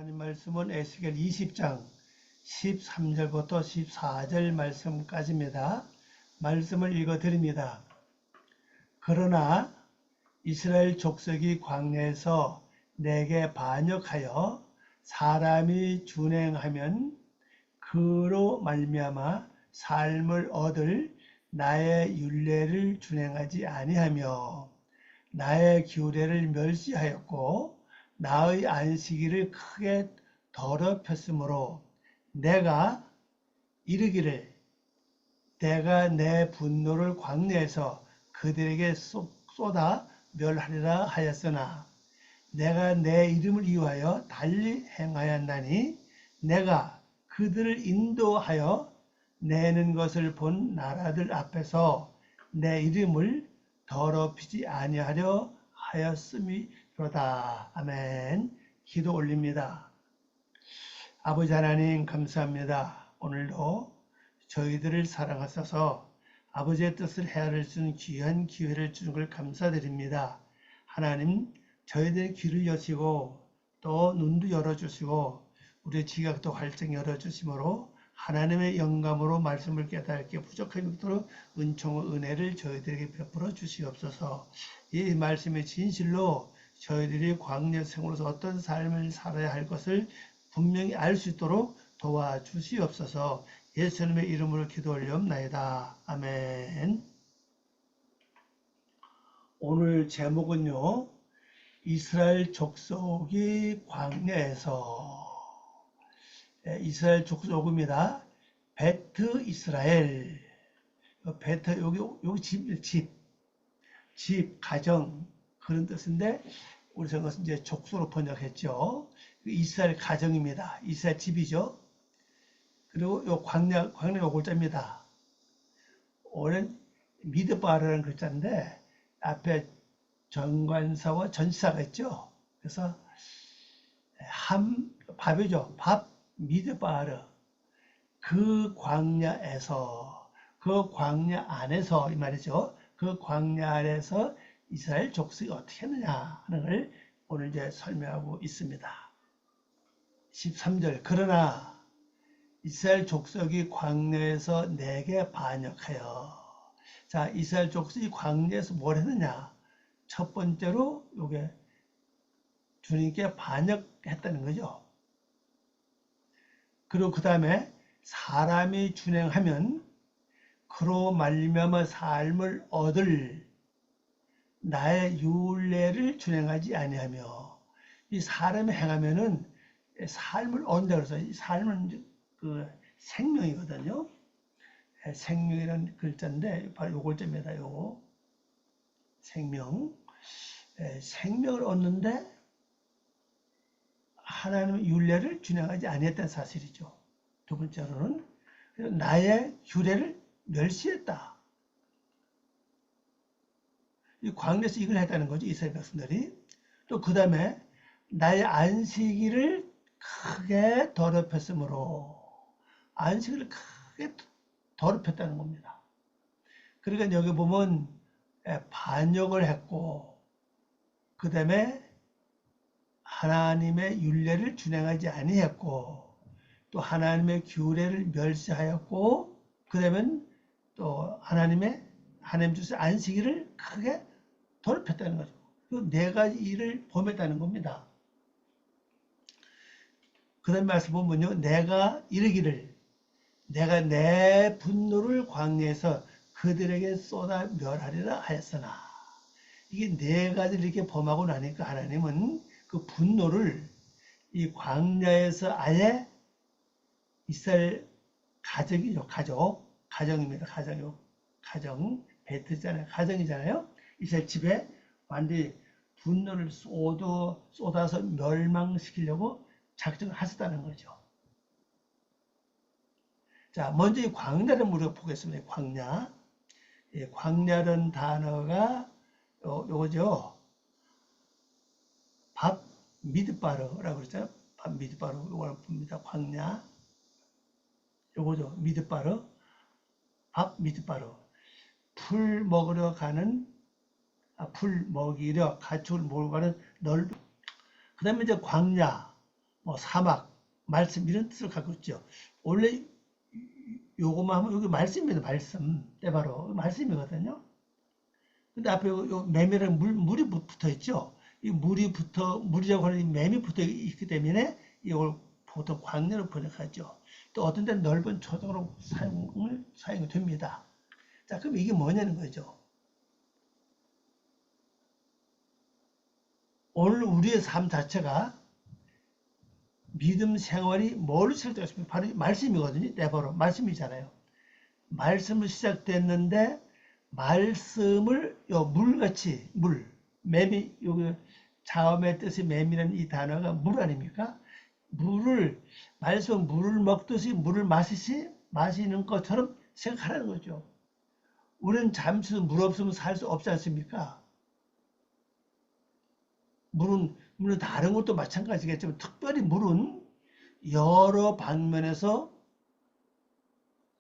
하나님 말씀은 에스겔 20장 13절부터 14절 말씀까지입니다. 말씀을 읽어드립니다. 그러나 이스라엘 족속이 광야에서 내게 반역하여 사람이 준행하면 그로 말미암아 삶을 얻을 나의 율례를 준행하지 아니하며 나의 규례를 멸시하였고 나의 안식일을 크게 더럽혔으므로 내가 이르기를 내가 내 분노를 광야에서 그들에게 쏟아 멸하리라 하였으나 내가 내 이름을 위하여 달리 행하였나니 내가 그들을 인도하여 내는 것을 본 나라들 앞에서 내 이름을 더럽히지 아니하려 하였음이로다. 아멘. 기도 올립니다. 아버지 하나님 감사합니다. 오늘도 저희들을 사랑하셔서 아버지의 뜻을 헤아릴 수 있는 귀한 기회를 주는 걸 감사드립니다. 하나님 저희들의 귀를 여시고 또 눈도 열어주시고 우리의 지각도 활짝 열어주심으로 하나님의 영감으로 말씀을 깨닫게 부족함이 있도록 은총과 은혜를 저희들에게 베풀어 주시옵소서. 이 말씀의 진실로 저희들이 광야 생으로서 어떤 삶을 살아야 할 것을 분명히 알 수 있도록 도와주시옵소서. 예수님의 이름으로 기도 올리옵나이다. 아멘. 오늘 제목은요, 이스라엘 족속이 광야에서, 이스라엘 족속입니다. 베트 이스라엘. 베트 여기 집 가정 그런 뜻인데 우리 생각은 이제 족속으로 번역했죠. 이스라엘 가정입니다. 이스라엘 집이죠. 그리고 요 광야 요 글자입니다. 오는 미드바르라는 글자인데 앞에 정관사와 전치사가 있죠. 그래서 밥이죠. 밥 미드바르. 그 광야에서 그 광야 안에서 이 말이죠. 그 광야 안에서 이스라엘 족속이 어떻게 했느냐 하는 걸 오늘 이제 설명하고 있습니다. 13절 그러나 이스라엘 족속이 광야에서 내게 반역하여. 자, 이스라엘 족속이 광야에서 뭘 했느냐? 첫 번째로 요게 주님께 반역했다는 거죠. 그리고 그 다음에 사람이 준행하면 그로 말미암아 삶을 얻을 나의 율례를 준행하지 아니하며. 이 사람이 행하면은 삶을 얻는다 그래서 이 삶은 그 생명이거든요. 생명이라는 글자인데 바로 요 글자입니다. 요거 생명. 생명을 얻는데 하나님의 율례를 준행하지 아니했다는 사실이죠. 두 번째로는 나의 규례를 멸시했다. 이 광야에서 이걸 했다는 거죠. 이스라엘 백성들이. 또 그 다음에 나의 안식일을 크게 더럽혔으므로. 안식일을 크게 더럽혔다는 겁니다. 그러니까 여기 보면 반역을 했고 그 다음에 하나님의 율례를 준행하지 아니했고 또 하나님의 규례를 멸시하였고 그 다음에 또 하나님 주신 안식일을 크게 더럽혔다는 거죠. 그 네 가지 일을 범했다는 겁니다. 그 다음 말씀 보면요. 내가 이르기를 내가 내 분노를 광야에서 그들에게 쏟아 멸하리라 하였으나. 이게 네 가지를 이렇게 범하고 나니까 하나님은 그 분노를 이 광야에서 아예 이스라엘 가정이죠. 가정입니다. 가정. 베트잖아요. 가정이잖아요. 이스라엘 집에 완전히 분노를 쏟아서 멸망시키려고 작정을 하셨다는 거죠. 자, 먼저 이 광야를 우리가 보겠습니다. 광야. 광야라는 단어가 요거죠. 밥 미드바르라고 그랬잖아요. 밥 미드바르 요걸 봅니다. 광야. 요거죠. 미드바르. 밥 미드바르. 풀 먹으러 가축을 몰고 가는 넓은. 그 다음에 이제 광야. 뭐 사막, 말씀 이런 뜻을 갖고 있죠. 원래 요거만 하면 여기 말씀입니다. 말씀. 때바로 말씀이거든요. 근데 앞에 요 매매랑 물이 붙어 있죠. 이 물이라고 하는 이 매미 붙어 있기 때문에 이걸 보통 광야로 번역하죠. 또 어떤 때는 넓은 초등으로 사용이 됩니다. 자, 그럼 이게 뭐냐는 거죠. 오늘 우리의 삶 자체가 믿음 생활이 뭘 시작됐습니까? 바로 말씀이거든요. 바로 말씀이잖아요. 말씀을 시작됐는데 말씀을 물같이 매미 여기 자음의 뜻이 매미라는 이 단어가 물 아닙니까? 물을 먹듯이 물을 마시는 것처럼 생각하라는 거죠. 우리는 잠시 물 없으면 살 수 없지 않습니까? 물은 다른 것도 마찬가지겠지만 특별히 물은 여러 방면에서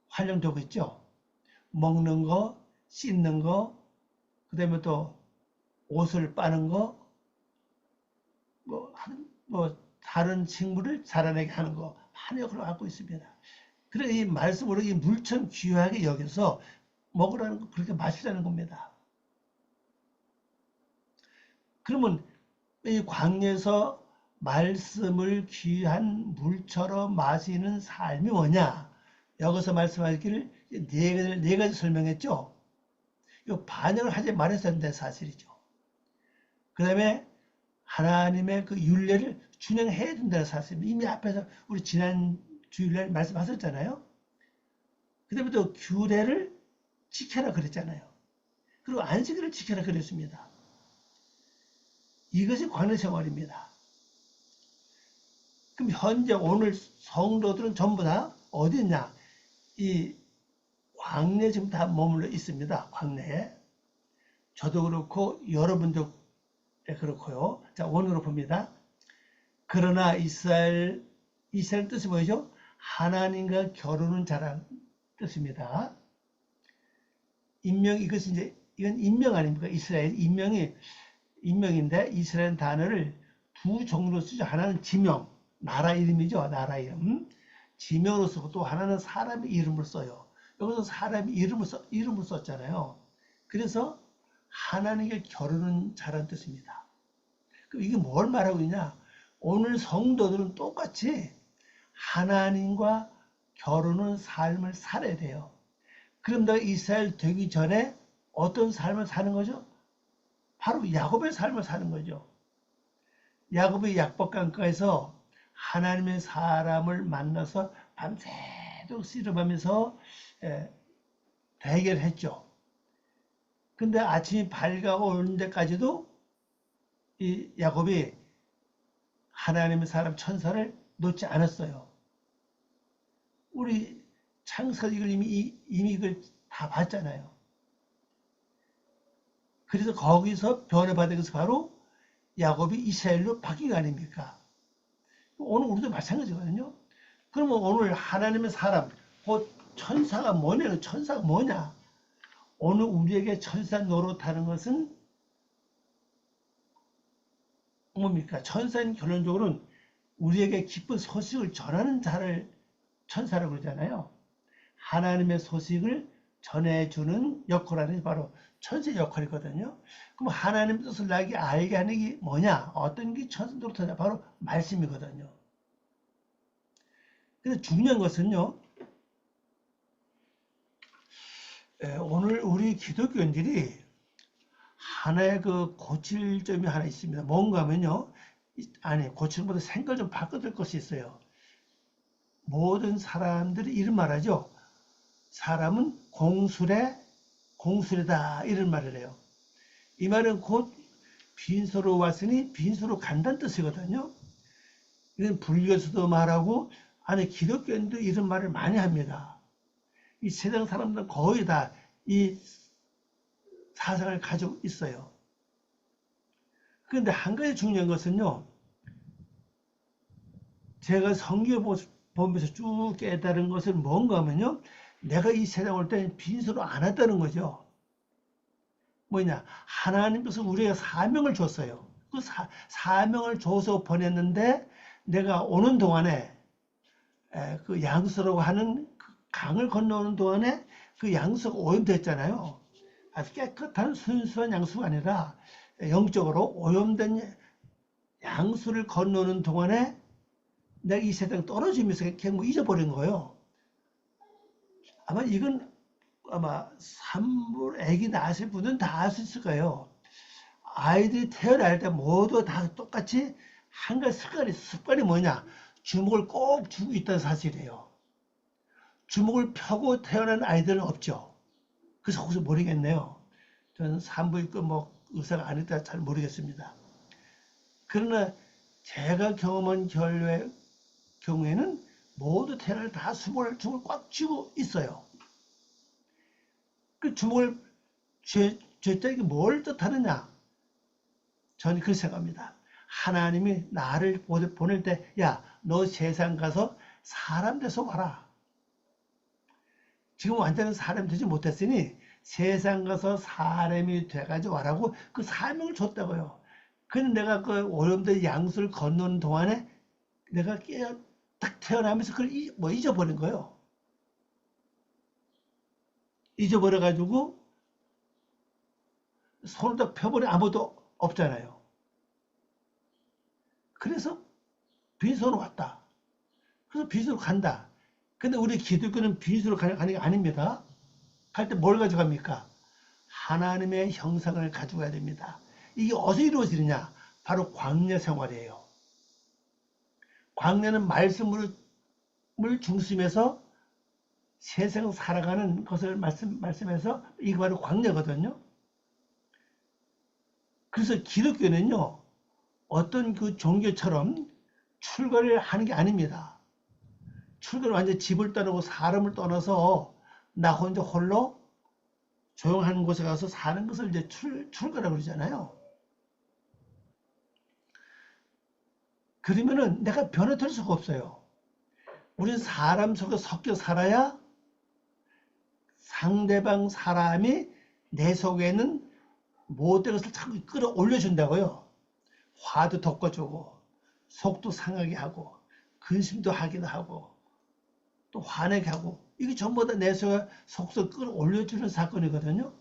활용되고 있죠. 먹는 거, 씻는 거, 그 다음에 또 옷을 빠는 거, 뭐 다른 식물을 자라나게 하는 거 많은 역할을 갖고 있습니다. 그래서 이 말씀으로 이 물처럼 귀하게 여겨서 먹으라는 거, 그렇게 마시라는 겁니다. 그러면 이 광야에서 말씀을 귀한 물처럼 마시는 삶이 뭐냐? 여기서 말씀하기를 네 가지 설명했죠. 이 반영을 하지 말았었는데 사실이죠. 그 다음에 하나님의 그 율례를 준행해야 된다는 사실입니다. 이미 앞에서 우리 지난 주일날 말씀하셨잖아요. 그 다음에 또 규례를 지켜라 그랬잖아요. 그리고 안식일을 지켜라 그랬습니다. 이것이 광야 생활입니다. 그럼 현재 오늘 성도들은 전부 다 어디 있냐? 이 광야에 지금 다 머물러 있습니다. 광야에. 저도 그렇고 여러분도 그렇고요. 자, 원으로 봅니다. 그러나 이스라엘 뜻이 뭐죠? 하나님과 결혼은 잘한 뜻입니다. 이건 인명 아닙니까? 이스라엘 인명인데 이스라엘 단어를 두 종류로 쓰죠. 하나는 지명, 나라 이름이죠. 나라 이름. 지명으로 쓰고 또 하나는 사람의 이름을 써요. 여기서 사람의 이름을 썼잖아요. 그래서 하나님과 결혼은 잘한 뜻입니다. 그럼 이게 뭘 말하고 있냐? 오늘 성도들은 똑같이 하나님과 결혼은 삶을 살아야 돼요. 그럼 내가 이스라엘 되기 전에 어떤 삶을 사는 거죠? 바로 야곱의 삶을 사는 거죠. 야곱이 약복강가에서 하나님의 사람을 만나서 밤새도록 씨름하면서 대결했죠. 근데 아침이 밝아오는 데까지도 이 야곱이 하나님의 사람 천사를 놓지 않았어요. 우리 창세기 이걸 이미 이걸 다 봤잖아요. 그래서 거기서 변화받은 것이 바로 야곱이 이스라엘로 바뀐 거 아닙니까? 오늘 우리도 마찬가지거든요. 그러면 오늘 하나님의 사람, 곧 천사가 뭐냐? 천사가 뭐냐? 오늘 우리에게 천사 노릇하는 것은 뭡니까? 천사는 결론적으로는 우리에게 기쁜 소식을 전하는 자를 천사라고 그러잖아요. 하나님의 소식을 전해주는 역할이 바로 천사의 역할이거든요. 그럼 하나님 뜻을 나에게 알게 하는 게 뭐냐? 어떤 게 천사 노릇하냐? 바로 말씀이거든요. 근데 중요한 것은요. 오늘 우리 기독교인들이 하나의 그 고칠 점이 하나 있습니다. 뭔가 하면요. 아니, 고치는 것보다 생각을 좀 바꿔줄 것이 있어요. 모든 사람들이 이런 말 하죠. 사람은 공술이다. 이런 말을 해요. 이 말은 곧 빈소로 왔으니 빈소로 간다는 뜻이거든요. 이건 불교에서도 말하고, 아니, 기독교인도 이런 말을 많이 합니다. 이 세상 사람들은 거의 다 이 사상을 가지고 있어요. 그런데 한 가지 중요한 것은요. 제가 성경 보면서 쭉 깨달은 것은 뭔가 하면요. 내가 이 세상 올 때는 빈소로 안 왔다는 거죠. 뭐냐. 하나님께서 우리에게 사명을 줬어요. 그 사명을 줘서 보냈는데 내가 오는 동안에 그 양수라고 하는 그 강을 건너오는 동안에 그 양수가 오염됐잖아요. 아주 깨끗한 순수한 양수가 아니라 영적으로 오염된 양수를 건너오는 동안에 내가 이 세상 떨어지면서 그냥 뭐 잊어버린 거예요. 아마 이건 아마 산물 애기 낳으실 분은 다 알 수 있을 거예요. 아이들이 태어날 때 모두 다 똑같이 한 가지 습관이 뭐냐? 주먹을 꼭 쥐고 있다는 사실이에요. 주먹을 펴고 태어난 아이들은 없죠. 그래서 혹시 모르겠네요. 저는 산부인과 뭐 의사가 아니라 잘 모르겠습니다. 그러나 제가 경험한 경우에는 모두 태어날 다 주먹을 꽉 쥐고 있어요. 그 주먹을 쥐었다는 게 뭘 뜻하느냐? 저는 그렇게 생각합니다. 하나님이 나를 보낼 때, 야, 너 세상 가서 사람 돼서 와라. 지금 완전히 사람 되지 못했으니 세상 가서 사람이 돼가지고 와라고 그 사명을 줬다고요. 근데 내가 그 오염된 양수를 건너는 동안에 내가 딱 태어나면서 그걸 잊어버린 거예요. 잊어버려가지고 손을 딱 펴버린 아무도 없잖아요. 그래서 빈손으로 왔다. 그래서 빈손으로 간다. 근데 우리 기독교는 빈손으로 가는 게 아닙니다. 갈 때 뭘 가져갑니까? 하나님의 형상을 가져가야 됩니다. 이게 어디서 이루어지느냐? 바로 광야 생활이에요. 광야는 말씀을 중심해서 세상 살아가는 것을 말씀해서 이게 바로 광야거든요. 그래서 기독교는요, 어떤 그 종교처럼 출가를 하는 게 아닙니다. 출가를 완전 집을 떠나고 사람을 떠나서 나 혼자 홀로 조용한 곳에 가서 사는 것을 이제 출가라고 그러잖아요. 그러면은 내가 변화될 수가 없어요. 우리는 사람 속에 섞여 살아야 상대방 사람이 내 속에는 못된 것을 자꾸 끌어올려준다고요. 화도 덮어주고 속도 상하게 하고 근심도 하기도 하고 또 화내게 하고 이게 전부 다 내 속에서 끌어올려주는 사건이거든요.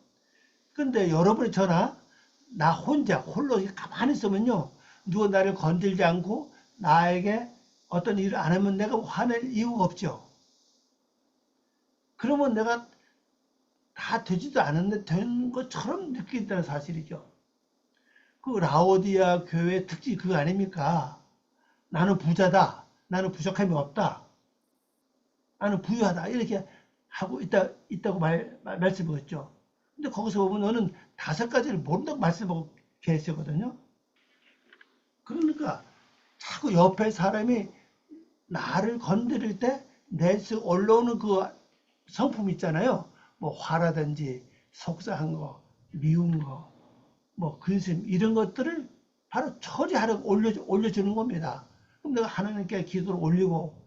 근데 여러분이 저나 나 혼자 홀로 가만히 있으면요. 누가 나를 건들지 않고 나에게 어떤 일을 안 하면 내가 화낼 이유가 없죠. 그러면 내가 다 되지도 않았는데 된 것처럼 느낀다는 사실이죠. 그 라오디아 교회의 특징이 그거 아닙니까? 나는 부자다. 나는 부족함이 없다. 나는 부유하다. 이렇게 하고 있다고 말씀하셨죠. 근데 거기서 보면 너는 5가지를 모른다고 말씀하고 계시거든요. 그러니까 자꾸 옆에 사람이 나를 건드릴 때 내서 올라오는 그 성품 있잖아요. 뭐 화라든지 속상한 거, 미운 거, 뭐 근심 이런 것들을 바로 처리하라고 올려주는 겁니다. 그럼 내가 하나님께 기도를 올리고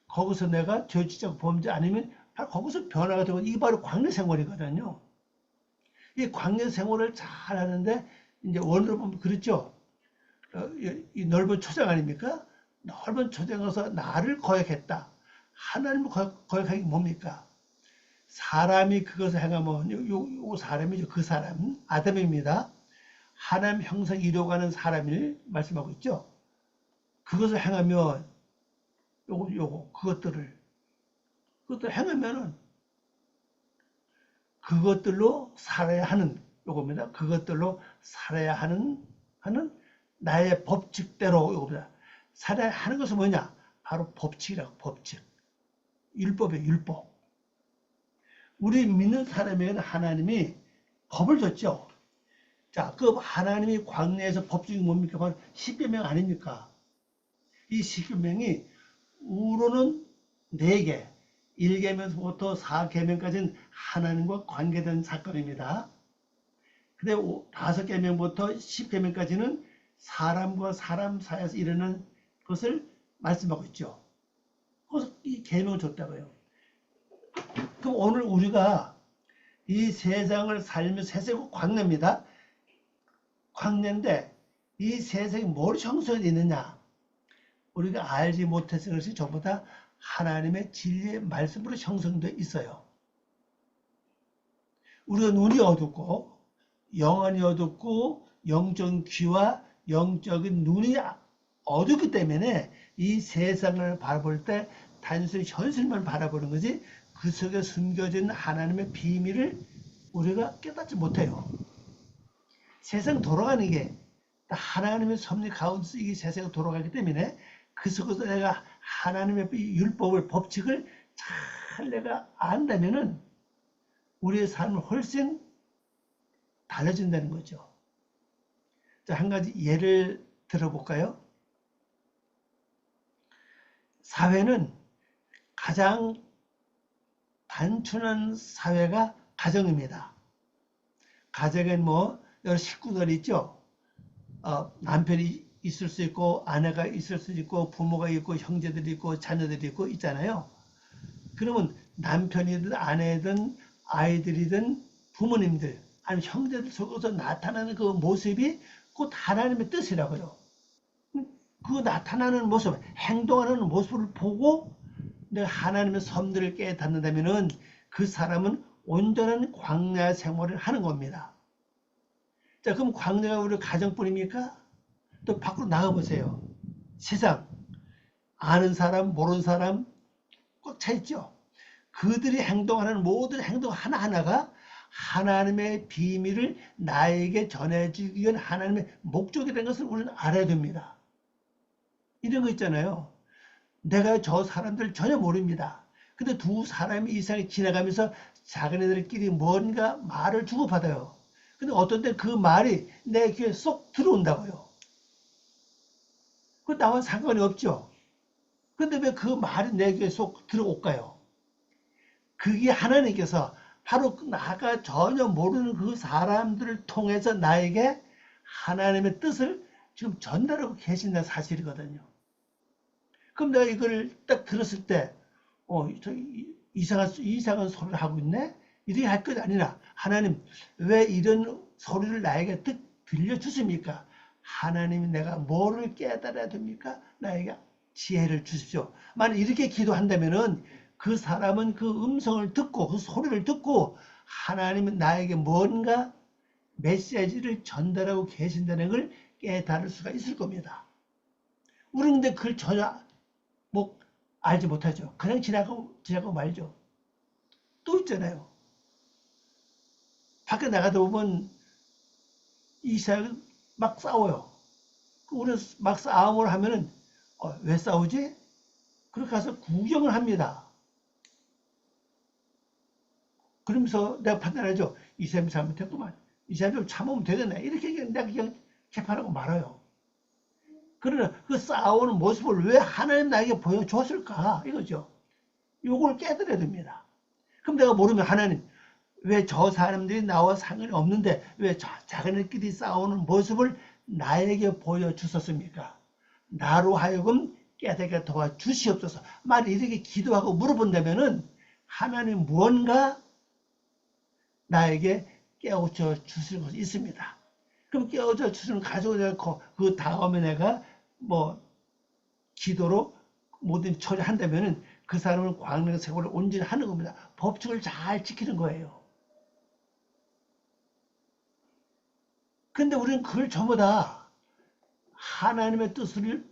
거기서 내가 죄지적 범죄 아니면 바로 거기서 변화가 되고 이게 바로 광야 생활이거든요. 이 광야 생활을 잘 하는데 이제 원으로 보면 그렇죠. 이 넓은 초장 아닙니까? 넓은 초장에서 나를 거역했다. 하나님을 거역하는 게 뭡니까? 사람이 그것을 행하면 요 사람이죠. 그 사람 아담입니다. 하나님 형상 이루어가는 사람을 말씀하고 있죠. 그것을 행하면 그것들을 행하면은 그것들로 살아야 하는 요겁니다. 그것들로 살아야 하는 나의 법칙대로 요겁니다. 살아야 하는 것은 뭐냐? 바로 법칙이라고. 법칙. 율법이에요. 율법. 우리 믿는 사람에게는 하나님이 법을 줬죠. 자, 그 하나님이 광야에서 법 중에 뭡니까? 바로 십계명 아닙니까? 이 십계명이 우로는 4개, 1계명부터 4계명까지는 하나님과 관계된 사건입니다. 근데 5계명부터 10계명까지는 사람과 사람 사이에서 일어나는 것을 말씀하고 있죠. 그래서 이 계명을 줬다고요. 그럼 오늘 우리가 이 세상을 살면서 세상은 광야입니다. 광야인데 이 세상에 뭘 형성이 있느냐? 우리가 알지 못해서 그것이 전부 다 하나님의 진리의 말씀으로 형성되어 있어요. 우리가 눈이 어둡고 영안이 어둡고 영적인 귀와 영적인 눈이 어둡기 때문에 이 세상을 바라볼 때 단순히 현실만 바라보는 거지 그 속에 숨겨진 하나님의 비밀을 우리가 깨닫지 못해요. 세상 돌아가는 게 하나님의 섭리 가운데서 이 세상이 돌아가기 때문에 그 속에서 내가 하나님의 율법을 법칙을 잘 내가 안다면은 우리의 삶은 훨씬 달라진다는 거죠. 자, 한 가지 예를 들어볼까요? 사회는 가장 단순한 사회가 가정입니다. 가정엔 뭐 여러 식구들이 있죠. 남편이 있을 수 있고 아내가 있을 수 있고 부모가 있고 형제들이 있고 자녀들이 있고 있잖아요. 그러면 남편이든 아내든 아이들이든 부모님들 아니면 형제들 속에서 나타나는 그 모습이 곧 하나님의 뜻이라고요. 그 나타나는 모습, 행동하는 모습을 보고 내가 하나님의 섭리를 깨닫는다면 그 사람은 온전한 광야 생활을 하는 겁니다. 자, 그럼 광야가 우리 가정뿐입니까? 또 밖으로 나가보세요. 세상, 아는 사람, 모르는 사람 꽉 차 있죠. 그들이 행동하는 모든 행동 하나하나가 하나님의 비밀을 나에게 전해주기 위한 하나님의 목적이라는 것을 우리는 알아야 됩니다. 이런 거 있잖아요. 내가 저 사람들 전혀 모릅니다. 근데 두 사람이 이상이 지나가면서 자기네들끼리 뭔가 말을 주고받아요. 근데 어떤 때 그 말이 내 귀에 쏙 들어온다고요. 그 나와 상관이 없죠. 근데 왜 그 말이 내 귀에 쏙 들어올까요? 그게 하나님께서 바로 나가 전혀 모르는 그 사람들을 통해서 나에게 하나님의 뜻을 지금 전달하고 계신다는 사실이거든요. 그럼 내가 이걸 딱 들었을 때, 저 이상한 소리를 하고 있네? 이렇게 할 것 아니라, 하나님, 왜 이런 소리를 나에게 들려주십니까? 하나님이 내가 뭐를 깨달아야 됩니까? 나에게 지혜를 주십시오. 만약 이렇게 기도한다면은 그 사람은 그 음성을 듣고, 그 소리를 듣고, 하나님은 나에게 뭔가 메시지를 전달하고 계신다는 걸 깨달을 수가 있을 겁니다. 우리는 근데 그걸 전혀 뭐 알지 못하죠. 그냥 지나고 말죠. 또 있잖아요. 밖에 나가다 보면 이 사람이 막 싸워요. 우리는 막 싸움을 하면은 왜 싸우지? 그렇게 가서 구경을 합니다. 그러면서 내가 판단하죠. 이 사람이 잘못했구만. 이 사람이 좀 참으면 되겠네. 이렇게 내가 그냥 개판하고 말아요. 그러나 그 싸우는 모습을 왜 하나님 나에게 보여줬을까? 이거죠. 요걸 깨달아야 됩니다. 그럼 내가 모르면 하나님, 왜 저 사람들이 나와 상관이 없는데 왜 자기네끼리 싸우는 모습을 나에게 보여주셨습니까? 나로 하여금 깨닫게 도와주시옵소서. 만약 이렇게 기도하고 물어본다면은 하나님 무언가 나에게 깨우쳐 주실 것이 있습니다. 그럼 깨우쳐 주시는 가지고 내가 그 다음에 내가 뭐 기도로 모든 처리한다면은 그 사람은 광야 생활을 온전히 하는 겁니다. 법칙을 잘 지키는 거예요. 근데 우리는 그걸 전부 다 하나님의 뜻을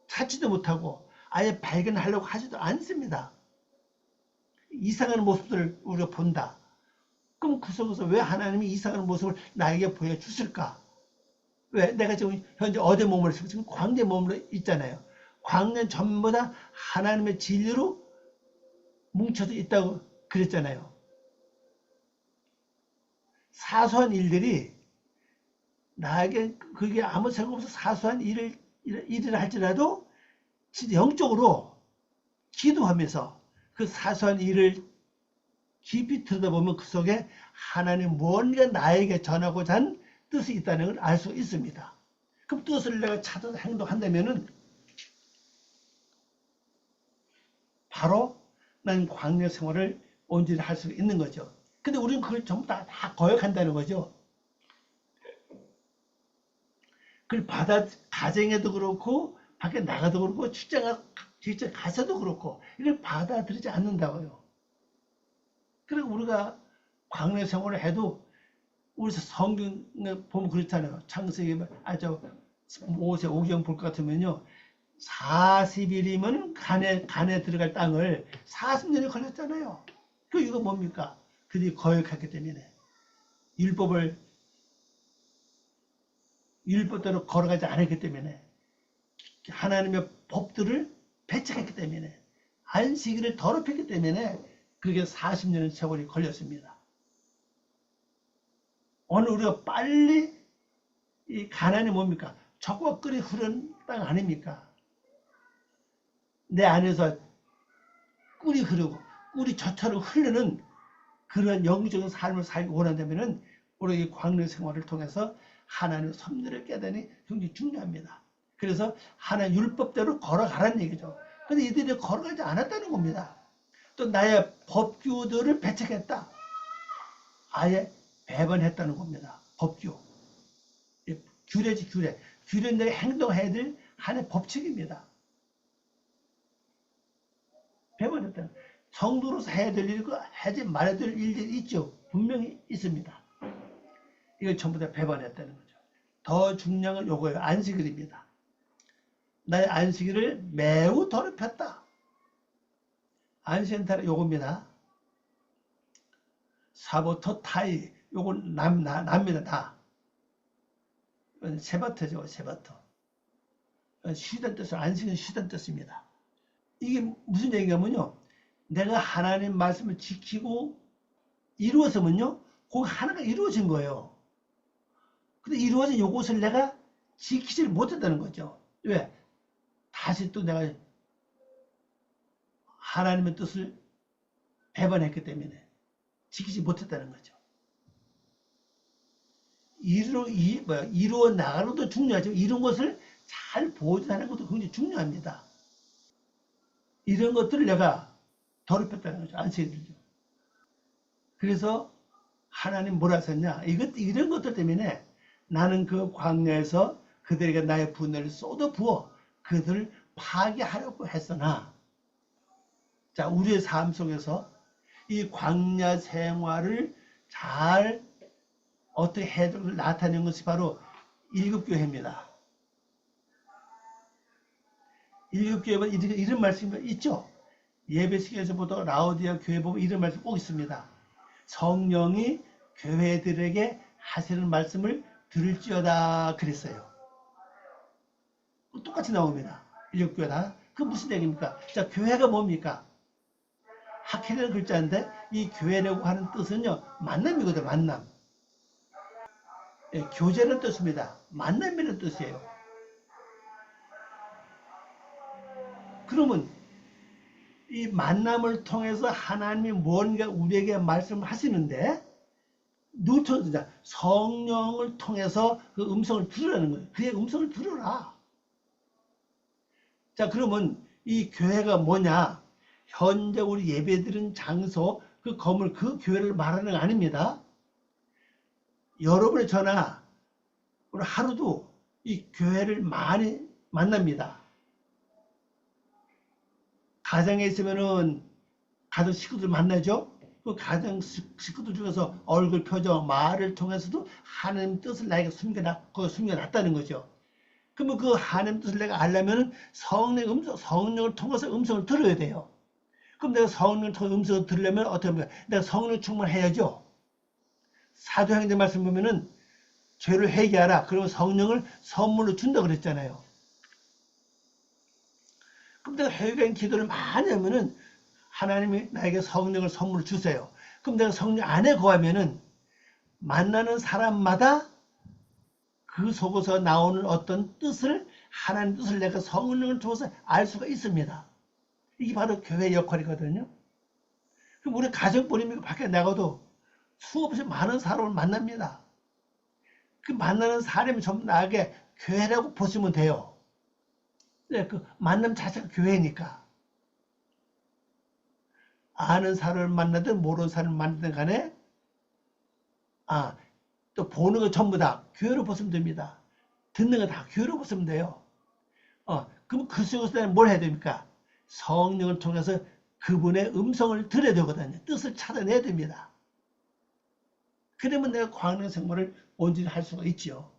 찾지도 못하고 아예 발견하려고 하지도 않습니다. 이상한 모습들을 우리가 본다. 그럼 그 속에서 왜 하나님이 이상한 모습을 나에게 보여주실까? 왜? 내가 지금 현재 어디 머물러 있어? 지금 광야에 머물러 있잖아요. 광야는 전부 다 하나님의 진리로 뭉쳐져 있다고 그랬잖아요. 사소한 일들이 나에게 그게 아무 생각 없어 사소한 일을 할지라도 진짜 영적으로 기도하면서 그 사소한 일을 깊이 들여다보면 그 속에 하나님 뭔가 나에게 전하고자 한 뜻이 있다는 걸 알 수 있습니다. 그럼 뜻을 내가 찾아서 행동한다면은 바로 난 광야 생활을 온전히 할 수 있는 거죠. 근데 우리는 그걸 전부 다 거역한다는 거죠. 그걸 가정에도 그렇고 밖에 나가도 그렇고 직장 가서도 그렇고 이걸 받아들이지 않는다고요. 그리고 우리가 광야 생활을 해도 우리 성경에 보면 그렇잖아요. 창세기 저 모세 오경 볼 것 같으면요. 40일이면 간에 들어갈 땅을 40년이 걸렸잖아요. 그 이거 뭡니까? 그들이 거역했기 때문에 율법대로 걸어가지 않았기 때문에 하나님의 법들을 배척했기 때문에 안식일을 더럽혔기 때문에 그게 40년의 세월이 걸렸습니다. 오늘 우리가 빨리 이 가난이 뭡니까? 적과 꿀이 흐르는 땅 아닙니까? 내 안에서 꿀이 흐르고 꿀이 저처럼 흐르는 그런 영적인 삶을 살기 원한다면 우리 이 광야 생활을 통해서 하나님의 섭리를 깨달으니 굉장히 중요합니다. 그래서 하나님 율법대로 걸어가라는 얘기죠. 근데 이들이 걸어가지 않았다는 겁니다. 또 나의 법규들을 배척했다. 아예 배반했다는 겁니다. 법규. 규례지 규례. 규례대로 행동해야 될 하나의 법칙입니다. 배반했다는 성도로서 해야 될 일이고 하지 말아야 될 일들이 있죠. 분명히 있습니다. 이걸 전부 다 배반했다는 거죠. 더 중요한 건 요거예요. 안식일입니다. 나의 안식일을 매우 더럽혔다. 안식일은 요겁니다. 사보토 타이. 요건 납니다. 나. 세바토죠. 세바토. 쉬던 뜻은 안식은 쉬던 뜻입니다. 이게 무슨 얘기냐면요. 내가 하나님 말씀을 지키고 이루었으면요. 거기 하나가 이루어진 거예요. 근데 이루어진 요것을 내가 지키지 못했다는 거죠. 왜? 다시 또 내가 하나님의 뜻을 배반했기 때문에 지키지 못했다는 거죠. 이루어 나가는 것도 중요하죠. 이런 것을 잘 보존하는 것도 굉장히 중요합니다. 이런 것들을 내가 더럽혔다는 거죠. 안식일이죠. 그래서 하나님 뭐라 하셨냐? 이런 것들 때문에 나는 그 광야에서 그들에게 나의 분노를 쏟아 부어 그들을 파괴하려고 했으나, 자, 우리의 삶 속에서 이 광야 생활을 잘 어떻게 해야 나타내는 것이 바로 일급교회입니다. 일급교회 이런 말씀이 있죠. 예배식에서부터 라오디아 교회 보면 이런 말씀 꼭 있습니다. 성령이 교회들에게 하시는 말씀을 들을지어다 그랬어요. 똑같이 나옵니다. 일급교회다. 그 무슨 얘기입니까? 자, 교회가 뭡니까? 학회라는 글자인데 이 교회라고 하는 뜻은요. 만남이거든요. 만남. 예, 교제는 뜻입니다. 만남이라는 뜻이에요. 그러면 이 만남을 통해서 하나님이 뭔가 우리에게 말씀을 하시는데 성령을 통해서 그 음성을 들으라는 거예요. 그의 음성을 들으라. 자, 그러면 이 교회가 뭐냐? 현재 우리 예배드리는 장소, 그 건물, 그 교회를 말하는 거 아닙니다. 여러분의 저나 오늘 하루도 이 교회를 많이 만납니다. 가정에 있으면은 가정 식구들 만나죠. 그 가정 식구들 중에서 얼굴 표정, 말을 통해서도 하나님 뜻을 나에게 숨겨놨다는 거죠. 그러면 그 하나님 뜻을 내가 알려면 성령을 통해서 음성을 들어야 돼요. 그럼 내가 성령을 통해서 음성을 들으려면 어떻게 합니까? 내가 성령 충만해야죠. 사도행전 말씀 보면은 죄를 회개하라. 그리고 성령을 선물로 준다 그랬잖아요. 그럼 내가 회개한 기도를 많이 하면은 하나님이 나에게 성령을 선물로 주세요. 그럼 내가 성령 안에 거하면은 만나는 사람마다 그 속에서 나오는 어떤 뜻을, 하나님 뜻을 내가 성령을 통해서 알 수가 있습니다. 이게 바로 교회의 역할이거든요. 그럼 우리 가정뿐이면 밖에 나가도 수없이 많은 사람을 만납니다. 그 만나는 사람이 전부 나에게 교회라고 보시면 돼요. 네, 그 만남 자체가 교회니까. 아는 사람을 만나든 모르는 사람을 만나든 간에 또 보는 거 전부 다 교회로 보시면 됩니다. 듣는 거 다 교회로 보시면 돼요. 그럼 그 속에서 뭘 해야 됩니까? 성령을 통해서 그분의 음성을 들어야 되거든요. 뜻을 찾아내야 됩니다. 그러면 내가 광야 생활을 온전히 할 수가 있지요.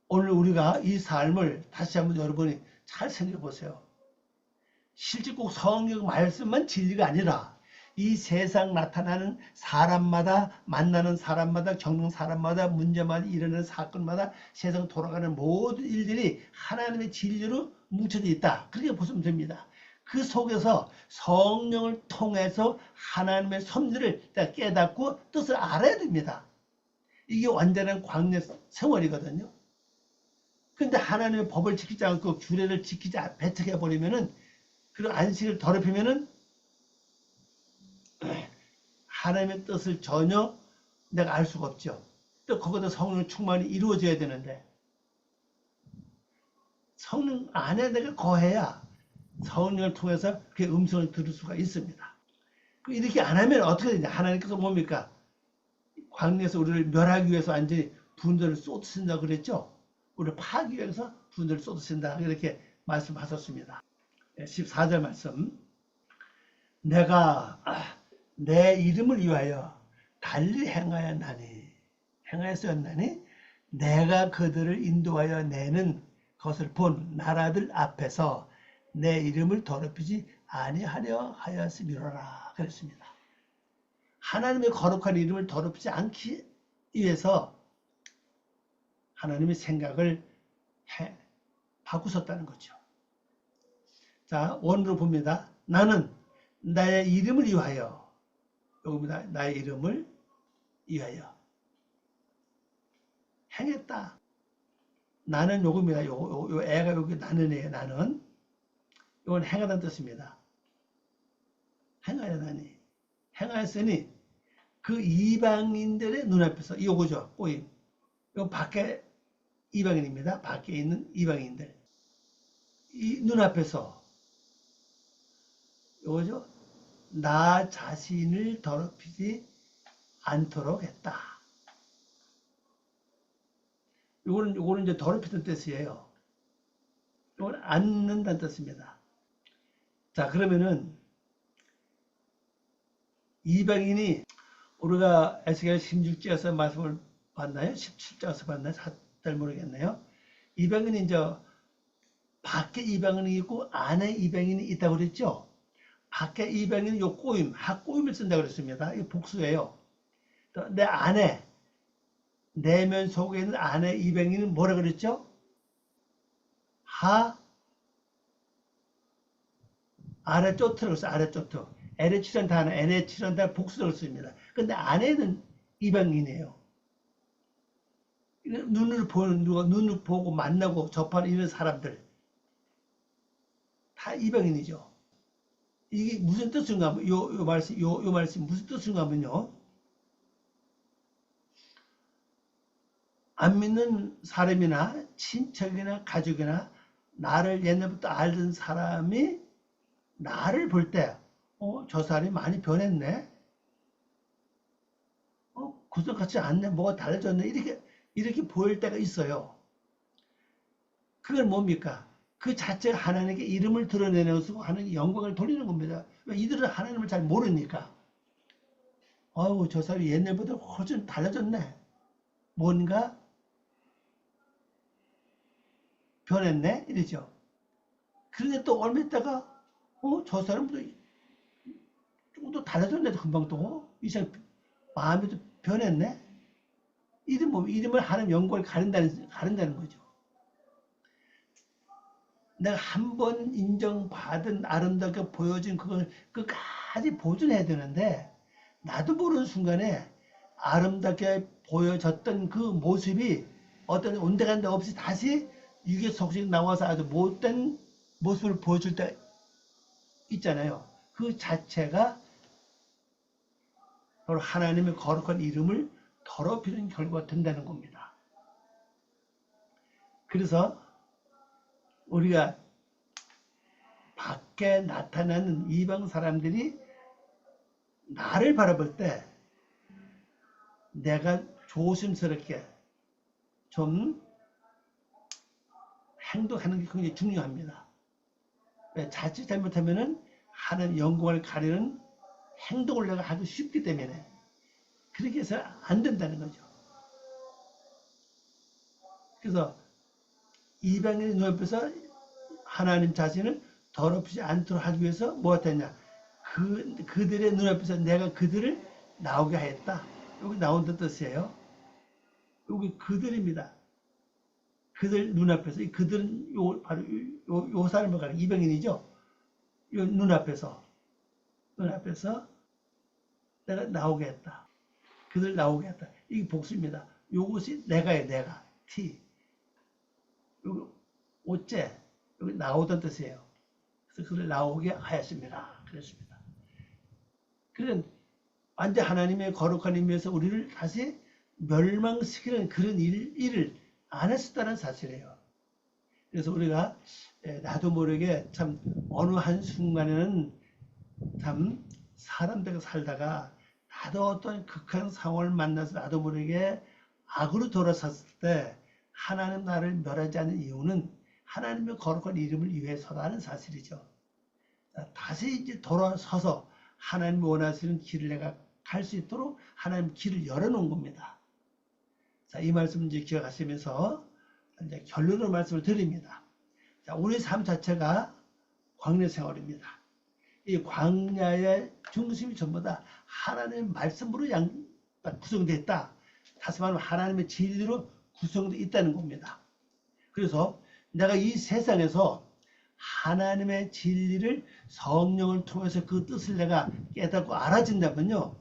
오늘 우리가 이 삶을 다시 한번 여러분이 잘 생각해 보세요. 실제 꼭 성경 말씀만 진리가 아니라 이 세상 나타나는 사람마다, 만나는 사람마다, 겪는 사람마다, 문제마다, 일어나는 사건마다 세상 돌아가는 모든 일들이 하나님의 진리로 뭉쳐져 있다. 그렇게 보시면 됩니다. 그 속에서 성령을 통해서 하나님의 섭리를 깨닫고 뜻을 알아야 됩니다. 이게 완전한 광야 생활이거든요. 근데 하나님의 법을 지키지 않고 규례를 지키지 배척해 버리면은, 그리고 안식을 더럽히면은 하나님의 뜻을 전혀 내가 알 수가 없죠. 또 거기다 성령 충만이 이루어져야 되는데, 성령 안에 내가 거해야 성령을 통해서 그 음성을 들을 수가 있습니다. 이렇게 안 하면 어떻게 되냐? 하나님께서 뭡니까? 광야에서 우리를 멸하기 위해서 완전히 분노를 쏟으신다고 그랬죠? 우리를 파하기 위해서 분노를 쏟으신다. 이렇게 말씀하셨습니다. 14절 말씀. 내가 내 이름을 위하여 달리 행하였나니 내가 그들을 인도하여 내는 것을 본 나라들 앞에서 내 이름을 더럽히지 아니하려 하였음이로라 그랬습니다. 하나님의 거룩한 이름을 더럽히지 않기 위해서 하나님의 생각을 바꾸셨다는 거죠. 자, 원으로 봅니다. 나는 나의 이름을 위하여, 여기입니다. 나의 이름을 위하여 행했다. 나는 요겁니다. 요 애가 여기 나는 애예요. 나는. 이건 행하다는 뜻입니다. 행하였나니. 행하였으니 그 이방인들의 눈앞에서, 요거죠. 꼬임. 요 밖에 이방인입니다. 밖에 있는 이방인들. 이 눈앞에서, 요거죠. 나 자신을 더럽히지 않도록 했다. 요거는 이제 더럽히는 뜻이에요. 요건 않는다는 뜻입니다. 자, 그러면은 이방인이, 우리가 에스겔 16장에서 말씀을 봤나요? 17장에서 봤나요? 잘 모르겠네요. 이방인이 이제 밖에 이방인이 있고 안에 이방인이 있다고 그랬죠? 밖에 이방인은 요 꼬임, 핫꼬임을 쓴다고 그랬습니다. 이 복수예요. 내 안에, 내면 속에 있는 안에 이방인은 뭐라 그랬죠? 아래쪽트라고 했어요. 아래쪽트. LH란 단어, NH란 단어 복수라고 씁니다. 근데 안에는 이방인이에요. 눈을 보는, 누가 눈을 보고 만나고 접하는 이런 사람들 다 이방인이죠. 이게 무슨 뜻인가 하면, 요 말씀 무슨 뜻인가 하면요. 안 믿는 사람이나 친척이나 가족이나 나를 옛날부터 알던 사람이 나를 볼 때, 저 사람이 많이 변했네. 그전 같지 않네. 뭐가 달라졌네. 이렇게 보일 때가 있어요. 그건 뭡니까? 그 자체가 하나님께 이름을 드러내는 것이고 하나님께 영광을 돌리는 겁니다. 왜? 이들은 하나님을 잘 모르니까. 아우, 저 사람이 옛날보다 훨씬 달라졌네. 뭔가 변했네? 이러죠. 그런데 또 얼마 있다가, 저 사람도 조금 더 달라졌네. 금방 또. 이 사람 마음이 또 변했네? 이름을 하나님 영광을 가른다는 거죠. 내가 한 번 인정받은 아름답게 보여진 그걸 끝까지 보존해야 되는데, 나도 모르는 순간에 아름답게 보여졌던 그 모습이 어떤 온데간데 없이 다시 유괴 속식 나와서 아주 못된 모습을 보여줄 때 있잖아요. 그 자체가 바로 하나님의 거룩한 이름을 더럽히는 결과가 된다는 겁니다. 그래서 우리가 밖에 나타나는 이방 사람들이 나를 바라볼 때 내가 조심스럽게 좀 행동하는 게 굉장히 중요합니다. 왜? 자칫 잘못하면은 하나님 영광을 가리는 행동을 내가 하기 쉽기 때문에 그렇게 해서 안 된다는 거죠. 그래서 이방인의 눈앞에서 하나님 자신을 더럽히지 않도록 하기 위해서 무엇 했냐? 그들의 눈앞에서 내가 그들을 나오게 하였다. 여기 나온다는 뜻이에요. 여기 그들입니다. 그들 눈앞에서, 그들은 바로 요 사람을 가리켜 이방인이죠. 요 눈앞에서 내가 나오게 했다. 그들 나오게 했다. 이게 복수입니다. 요것이 내가예요, 내가. T. 여기 오째, 여기 나오던 뜻이에요. 그래서 그를 나오게 하였습니다. 그랬습니다. 그는 완전 하나님의 거룩한 의미에서 우리를 다시 멸망시키는 그런 일을 안 했었다는 사실이에요. 그래서 우리가 나도 모르게 참 어느 한순간에는 참 사람들과 살다가 나도 어떤 극한 상황을 만나서 나도 모르게 악으로 돌아섰을 때 하나님 나를 멸하지 않는 이유는 하나님의 거룩한 이름을 위해서라는 사실이죠. 다시 이제 돌아서서 하나님 원하시는 길을 내가 갈 수 있도록 하나님 길을 열어놓은 겁니다. 자, 이 말씀 이제 기억하시면서 이제 결론을 말씀을 드립니다. 자, 우리 삶 자체가 광야 생활입니다. 이 광야의 중심이 전부 다 하나님의 말씀으로 구성되어 있다. 다시 말하면 하나님의 진리로 구성되어 있다는 겁니다. 그래서 내가 이 세상에서 하나님의 진리를 성령을 통해서 그 뜻을 내가 깨닫고 알아진다면요.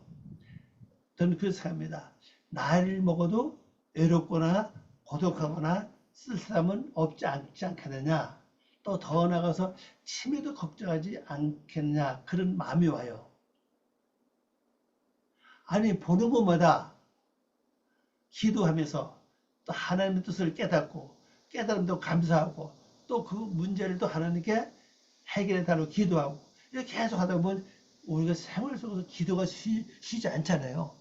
저는 그렇게 생각합니다. 나이를 먹어도 외롭거나 고독하거나 쓸쓸함은 없지 않겠느냐. 또 더 나아가서 치매도 걱정하지 않겠느냐. 그런 마음이 와요. 아니 보는 것마다 기도하면서 또 하나님의 뜻을 깨닫고 깨달음도 감사하고 또 그 문제를 또 하나님께 해결해 달라고 기도하고 이렇게 계속 하다 보면 우리가 생활 속에서 기도가 쉬지 않잖아요.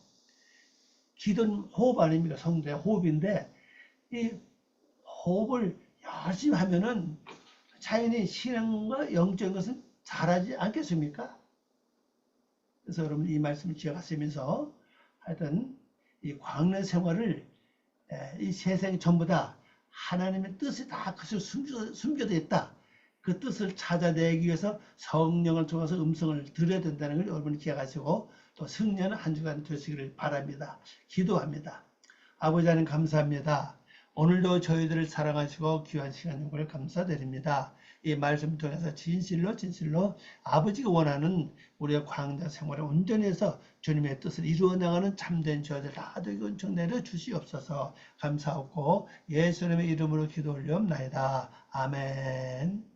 기도는 호흡 아닙니까? 성도의 호흡인데 이 호흡을 열심히 하면은 자연히 신앙과 영적인 것은 잘하지 않겠습니까? 그래서 여러분 이 말씀을 기억하시면서 하여튼 이 광야 생활을 이 세상이 전부 다 하나님의 뜻이 다 그것을 숨겨져 있다. 그 뜻을 찾아내기 위해서 성령을 통해서 음성을 들어야 된다는 걸 여러분이 기억하시고 또 승리하는 한 주간 되시기를 바랍니다. 기도합니다. 아버지 하나님 감사합니다. 오늘도 저희들을 사랑하시고 귀한 시간 연구를 감사드립니다. 이 말씀을 통해서 진실로 아버지가 원하는 우리의 광야 생활을 온전히 해서 주님의 뜻을 이루어 나가는 참된 저희들 다 되게 은총 내려 주시옵소서. 감사하고 예수님의 이름으로 기도 올리옵나이다. 아멘.